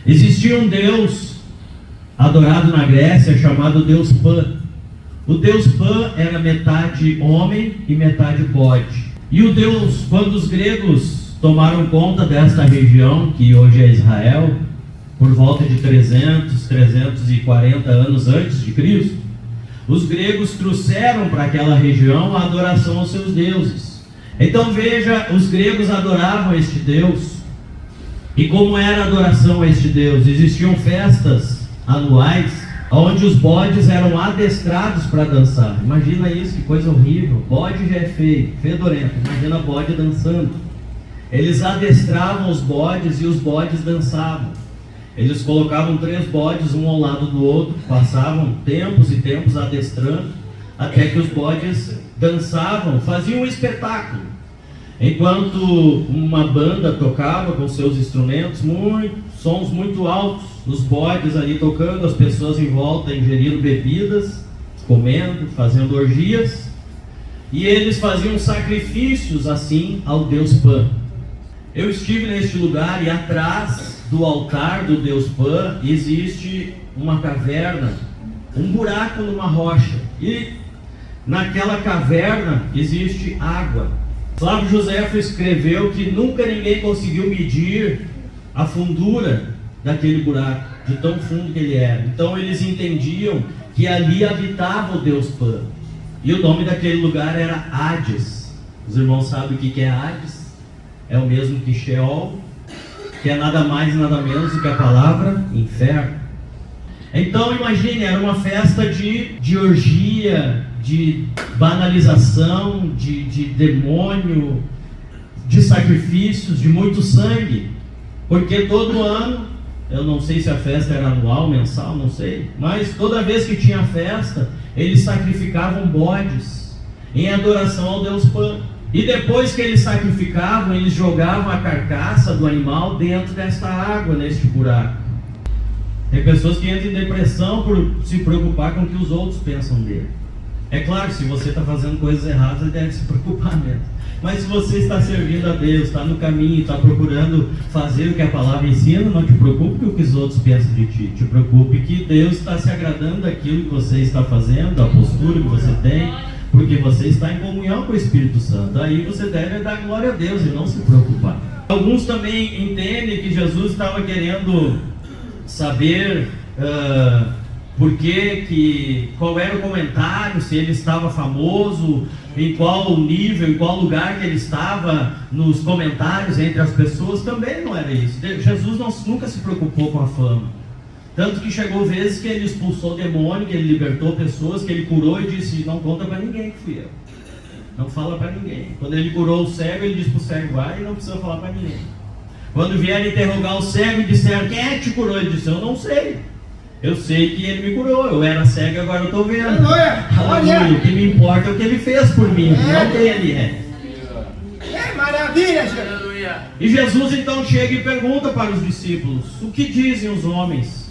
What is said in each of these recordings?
Existia um deus adorado na Grécia chamado Deus Pan. O Deus Pan era metade homem e metade bode. E o Deus, quando os gregos tomaram conta desta região, que hoje é Israel, por volta de 340 anos antes de Cristo, os gregos trouxeram para aquela região a adoração aos seus deuses. Então veja, os gregos adoravam este Deus. E como era a adoração a este Deus? Existiam festas anuais onde os bodes eram adestrados para dançar. Imagina isso, que coisa horrível. Bode já é feio, fedorento. Imagina bode dançando. Eles adestravam os bodes e os bodes dançavam. Eles colocavam 3 bodes um ao lado do outro, passavam tempos e tempos adestrando, até que os bodes dançavam, faziam um espetáculo. Enquanto uma banda tocava com seus instrumentos, sons muito altos, os bodes ali tocando, as pessoas em volta ingerindo bebidas, comendo, fazendo orgias, e eles faziam sacrifícios assim ao Deus Pan. Eu estive neste lugar e atrás do altar do Deus Pan existe uma caverna, um buraco numa rocha, e naquela caverna existe água. Flávio Josefo escreveu que nunca ninguém conseguiu medir a fundura daquele buraco, de tão fundo que ele era. Então eles entendiam que ali habitava o Deus Pan. E o nome daquele lugar era Hades. Os irmãos sabem o que é Hades? É o mesmo que Sheol, que é nada mais e nada menos do que a palavra inferno. Então imagine, era uma festa de orgia, de banalização, de demônio, de sacrifícios, de muito sangue. Porque todo ano, eu não sei se a festa era anual, mensal, não sei, mas toda vez que tinha festa, eles sacrificavam bodes em adoração ao Deus Pan. E depois que eles sacrificavam, eles jogavam a carcaça do animal dentro desta água, neste buraco. Tem pessoas que entram em depressão por se preocupar com o que os outros pensam dele. É claro, se você está fazendo coisas erradas, você deve se preocupar mesmo. Mas se você está servindo a Deus, está no caminho, está procurando fazer o que a palavra ensina, não te preocupe com o que os outros pensam de ti. Te preocupe que Deus está se agradando daquilo que você está fazendo, da postura que você tem, porque você está em comunhão com o Espírito Santo. Aí você deve dar glória a Deus e não se preocupar. Alguns também entendem que Jesus estava querendo saber qual era o comentário, se ele estava famoso, em qual nível, em qual lugar que ele estava nos comentários entre as pessoas. Também não era isso. Jesus nunca se preocupou com a fama. Tanto que chegou vezes que ele expulsou demônio, que ele libertou pessoas, que ele curou e disse: não conta para ninguém que fui eu. Não fala para ninguém. Quando ele curou o cego, ele disse para o cego: vai, e não precisa falar para ninguém. Quando vieram interrogar o cego e disseram: quem é que te curou? Ele disse: eu não sei. Eu sei que ele me curou. Eu era cego e agora eu estou vendo. Aleluia. O que me importa é o que ele fez por mim, não quem ele é. Maravilha, Jesus. E Jesus então chega e pergunta para os discípulos: o que dizem os homens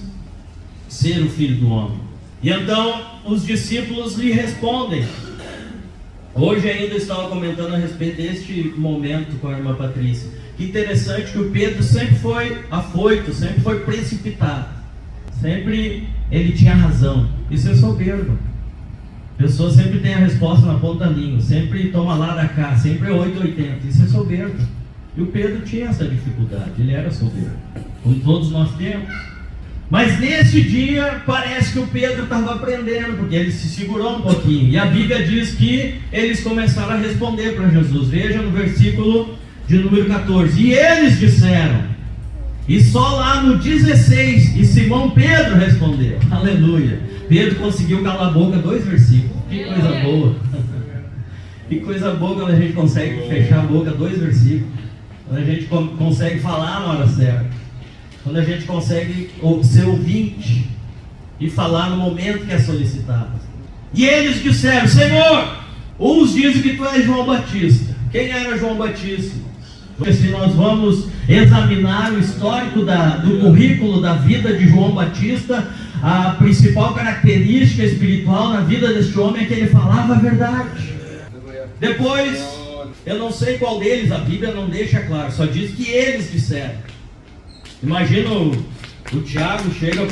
ser o Filho do Homem? E então os discípulos lhe respondem. Hoje ainda estava comentando a respeito deste momento com a irmã Patrícia. Que interessante que o Pedro sempre foi afoito, sempre foi precipitado. Sempre ele tinha razão. Isso é soberba. A pessoa sempre tem a resposta na ponta da língua, sempre toma lá da cá, sempre é 880. Isso é soberba. E o Pedro tinha essa dificuldade, ele era soberbo, como todos nós temos. Mas nesse dia parece que o Pedro estava aprendendo, porque ele se segurou um pouquinho. E a Bíblia diz que eles começaram a responder para Jesus. Veja no versículo de número 14. E eles disseram, e só lá no 16, e Simão Pedro respondeu. Aleluia. Pedro conseguiu calar a boca 2 versículos. Que coisa boa. Que coisa boa quando a gente consegue fechar a boca 2 versículos. Quando a gente consegue falar na hora certa. Quando a gente consegue ser ouvinte e falar no momento que é solicitado. E eles disseram: Senhor, uns dizem que tu és João Batista. Quem era João Batista? Porque se nós vamos examinar o histórico do currículo da vida de João Batista, a principal característica espiritual na vida deste homem é que ele falava a verdade. Depois, eu não sei qual deles, a Bíblia não deixa claro, só diz que eles disseram. Imagina o Tiago chega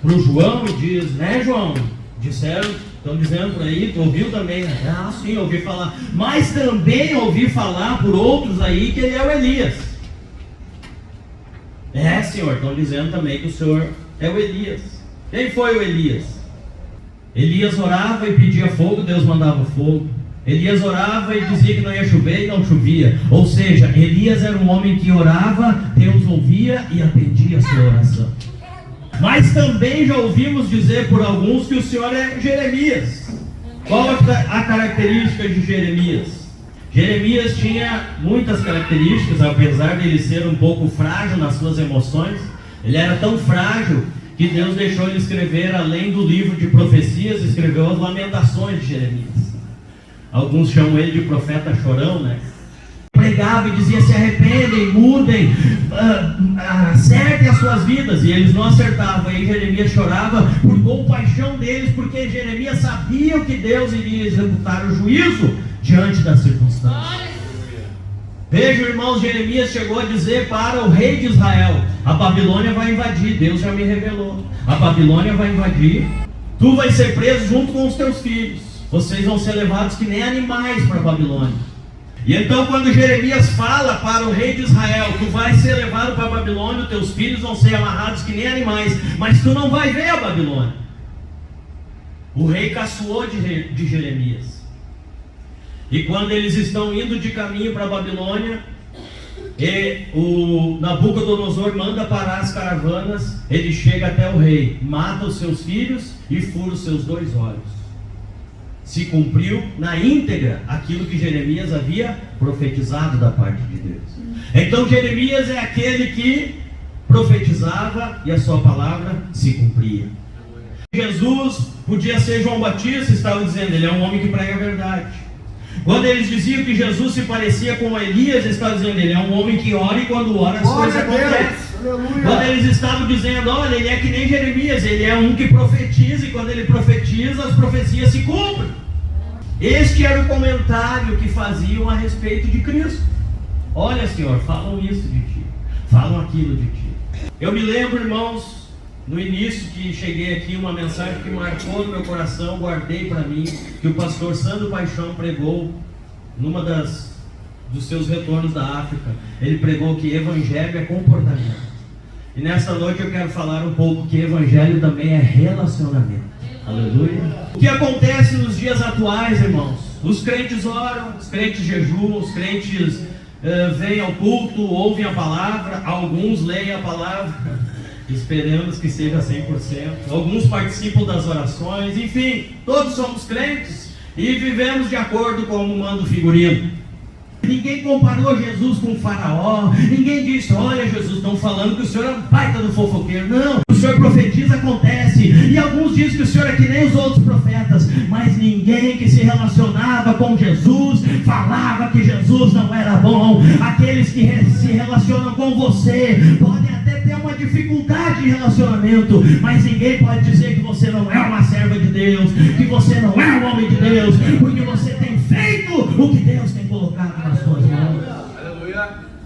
pro João e diz, né, João? Estão dizendo por aí, tu ouviu também, né? Ah, sim, ouvi falar. Mas também ouvi falar por outros aí que ele é o Elias. É, Senhor, estão dizendo também que o Senhor é o Elias. Quem foi o Elias? Elias orava e pedia fogo, Deus mandava fogo. Elias orava e dizia que não ia chover e não chovia. Ou seja, Elias era um homem que orava, Deus ouvia e atendia a sua oração. Mas também já ouvimos dizer por alguns que o Senhor é Jeremias. Qual a característica de Jeremias? Jeremias tinha muitas características, apesar de ele ser um pouco frágil nas suas emoções. Ele era tão frágil que Deus deixou ele escrever, além do livro de profecias, escreveu as lamentações de Jeremias. Alguns chamam ele de profeta chorão, né? Pregava e dizia, se arrependem, mudem, acertem as suas vidas, e eles não acertavam. E Jeremias chorava por compaixão deles, porque Jeremias sabia que Deus iria executar o juízo diante das circunstâncias. Vejam, irmãos, Jeremias chegou a dizer para o rei de Israel, a Babilônia vai invadir, Deus já me revelou, a Babilônia vai invadir, tu vai ser preso junto com os teus filhos, vocês vão ser levados que nem animais para a Babilônia. E então quando Jeremias fala para o rei de Israel, tu vais ser levado para a Babilônia, os teus filhos vão ser amarrados que nem animais, mas tu não vai ver a Babilônia. O rei caçoou de Jeremias. E quando eles estão indo de caminho para a Babilônia, o Nabucodonosor manda parar as caravanas, ele chega até o rei, mata os seus filhos e fura os seus 2 olhos. Se cumpriu na íntegra aquilo que Jeremias havia profetizado da parte de Deus. Então Jeremias é aquele que profetizava e a sua palavra se cumpria. Jesus podia ser João Batista, estava dizendo, ele é um homem que prega a verdade. Quando eles diziam que Jesus se parecia com Elias, eles estavam dizendo, ele é um homem que ora e quando ora as coisas acontecem. Quando eles estavam dizendo, olha, ele é que nem Jeremias, ele é um que profetiza e quando ele profetiza, as profecias se cumprem. Este era o comentário que faziam a respeito de Cristo. Olha, Senhor, falam isso de ti, falam aquilo de ti. Eu me lembro, irmãos, no início que cheguei aqui, uma mensagem que marcou no meu coração, guardei para mim, que o pastor Sandro Paixão pregou numa dos seus retornos da África. Ele pregou que evangelho é comportamento. E nessa noite eu quero falar um pouco que evangelho também é relacionamento. Aleluia. O que acontece nos dias atuais, irmãos? Os crentes oram, os crentes jejuam, os crentes vêm ao culto, ouvem a palavra, alguns leem a palavra, esperamos que seja 100%, alguns participam das orações, enfim, todos somos crentes e vivemos de acordo com o manda o figurino. Ninguém comparou Jesus com o faraó, ninguém disse, olha Jesus, estão falando que o Senhor é um baita do fofoqueiro. Não, o Senhor profetiza, acontece, e alguns dizem que o Senhor é que nem os outros profetas, mas ninguém que se relacionava com Jesus, falava que Jesus não era bom. Aqueles que se relacionam com você, podem até ter uma dificuldade de relacionamento, mas ninguém pode dizer que você não é uma serva de Deus, que você não é um homem de Deus, porque você tem feito o que Deus tem colocado nas suas mãos.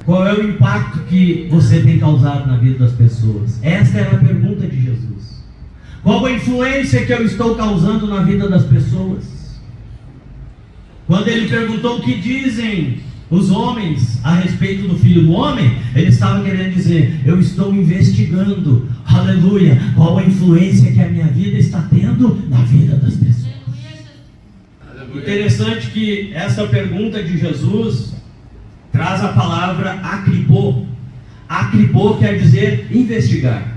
Qual é o impacto que você tem causado na vida das pessoas? Esta era a pergunta de Jesus. Qual a influência que eu estou causando na vida das pessoas? Quando ele perguntou o que dizem os homens a respeito do Filho do Homem, ele estava querendo dizer, eu estou investigando, aleluia, qual a influência que a minha vida está tendo na vida das pessoas. Interessante que essa pergunta de Jesus traz a palavra acribô. Acribô quer dizer investigar.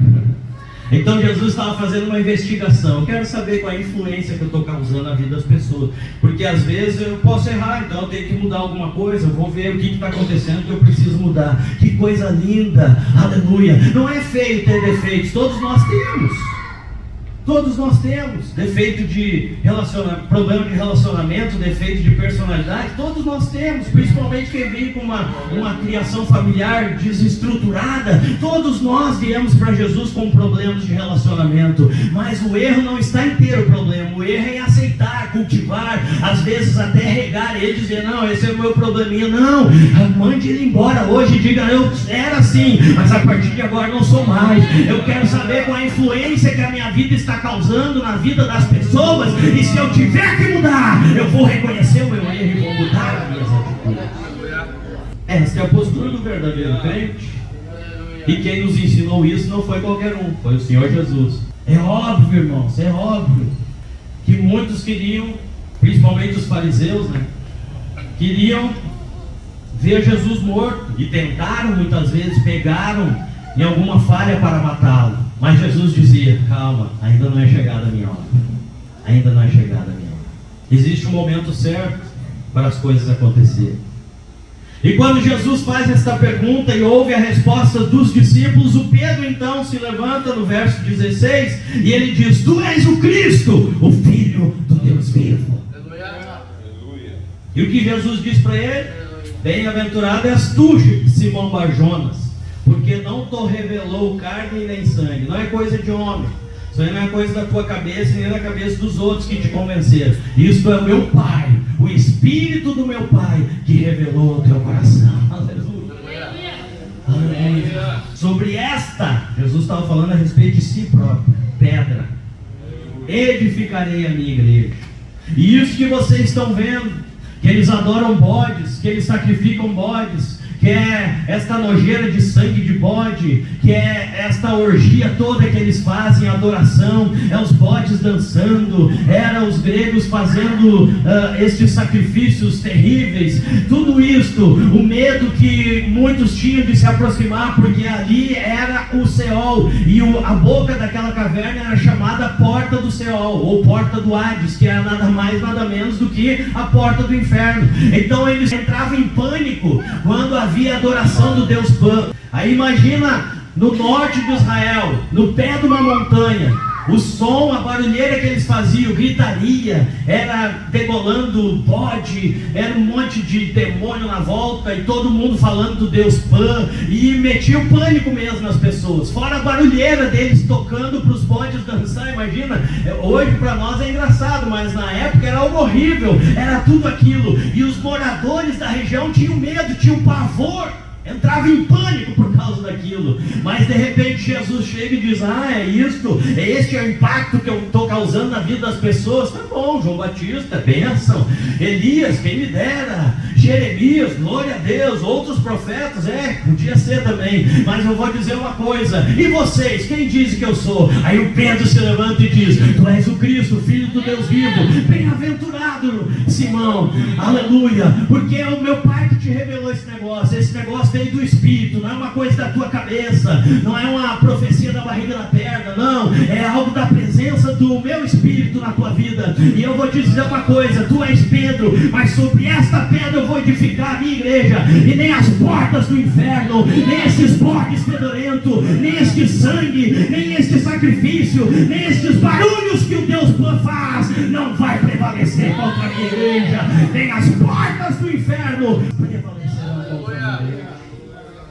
Então Jesus estava fazendo uma investigação. Eu quero saber qual é a influência que eu estou causando na vida das pessoas, porque às vezes eu posso errar, então eu tenho que mudar alguma coisa. Eu vou ver o que está acontecendo que eu preciso mudar. Que coisa linda, aleluia. Não é feio ter defeitos, todos nós temos. Todos nós temos defeito de relacionamento, problema de relacionamento, defeito de personalidade. Todos nós temos, principalmente quem vem com uma criação familiar desestruturada. Todos nós viemos para Jesus com problemas de relacionamento. Mas o erro não está em ter o problema. O erro é em aceitar, cultivar, às vezes até regar ele, dizer: não, esse é o meu probleminha. Não, mande ele embora hoje e diga: eu era assim, mas a partir de agora não sou mais. Eu quero saber qual a influência que a minha vida está causando na vida das pessoas, e se eu tiver que mudar, eu vou reconhecer o meu erro e vou mudar as minhas atitudes. Essa é a postura do verdadeiro crente. E quem nos ensinou isso não foi qualquer um, foi o Senhor Jesus. É óbvio, irmãos, é óbvio que muitos queriam, principalmente os fariseus, queriam ver Jesus morto, e tentaram muitas vezes, pegaram em alguma falha para matá-lo. Mas Jesus dizia: calma, ainda não é chegada a minha hora. Ainda não é chegada a minha hora. Existe um momento certo para as coisas acontecerem. E quando Jesus faz esta pergunta e ouve a resposta dos discípulos, o Pedro então se levanta no verso 16 e ele diz: tu és o Cristo, o Filho do Deus vivo. E o que Jesus diz para ele? Bem-aventurado és tu, Simão Barjonas, porque não te revelou carne nem sangue. Não é coisa de homem. Isso aí não é coisa da tua cabeça nem da cabeça dos outros que te convenceram. Isto é o meu Pai, o Espírito do meu Pai, que revelou ao teu coração. Aleluia. Aleluia. Sobre esta, Jesus estava falando a respeito de si próprio. Pedra, edificarei a minha igreja. E isso que vocês estão vendo, que eles adoram bodes, que eles sacrificam bodes, que é esta nojeira de sangue de bode, que é esta orgia toda que eles fazem, adoração, é os bodes dançando, eram os gregos fazendo estes sacrifícios terríveis, tudo isto, o medo que muitos tinham de se aproximar, porque ali era o Seol, e a boca daquela caverna era chamada Porta do Seol, ou Porta do Hades, que era nada mais, nada menos do que a porta do inferno. Então eles entravam em pânico quando havia adoração do Deus Pan. Aí imagina no norte de Israel, no pé de uma montanha, o som, a barulheira que eles faziam, gritaria, era degolando bode, era um monte de demônio na volta, e todo mundo falando do Deus Pan, e metia o pânico mesmo nas pessoas, fora a barulheira deles tocando para os bodes dançar. Imagina, hoje para nós é engraçado, mas na época era algo horrível, era tudo aquilo, e os moradores da região tinham medo, tinham pavor, entrava em pânico por causa daquilo. Mas de repente Jesus chega e diz: é isto, este é o impacto que eu estou causando na vida das pessoas. Tá bom, João Batista, bênção, Elias, quem me dera, Jeremias, glória a Deus, outros profetas, podia ser também. Mas eu vou dizer uma coisa: e vocês, quem dizem que eu sou? Aí o Pedro se levanta e diz: tu és o Cristo, Filho do Deus vivo. Bem-aventurado Simão, aleluia, porque é o meu Pai que te revelou esse negócio veio do Espírito, não é uma coisa da tua cabeça, não é uma profecia da barriga da perna, não, é algo da presença do meu Espírito na tua vida. E eu vou te dizer uma coisa: tu és Pedro, mas sobre esta pedra eu vou edificar a minha igreja, e nem as portas do inferno, nem esses bodes fedorentos, nem este sangue, nem este sacrifício, nem estes barulhos que o Deus Pan faz, não vai prevalecer contra a minha igreja, nem as portas do inferno prevalecerão contra a minha igreja.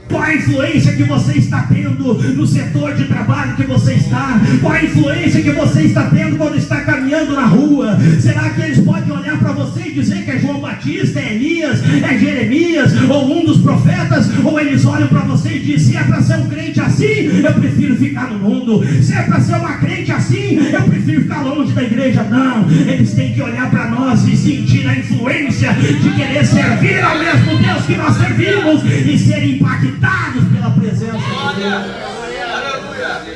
Qual a influência que você está tendo no setor de trabalho que você está? Qual a influência que você está tendo quando está caminhando na rua? Será que eles podem olhar para você e dizer que é João Batista, é Elias, é Jeremias, ou um dos profetas? Ou eles olham para você e dizem: se é para ser um crente assim, eu prefiro ficar no mundo. Se é para ser uma crente assim, eu prefiro ficar longe da igreja. Não, eles têm que olhar para nós e sentir a influência de querer servir ao mesmo Deus que nós servimos, e ser impactados pela presença de Deus.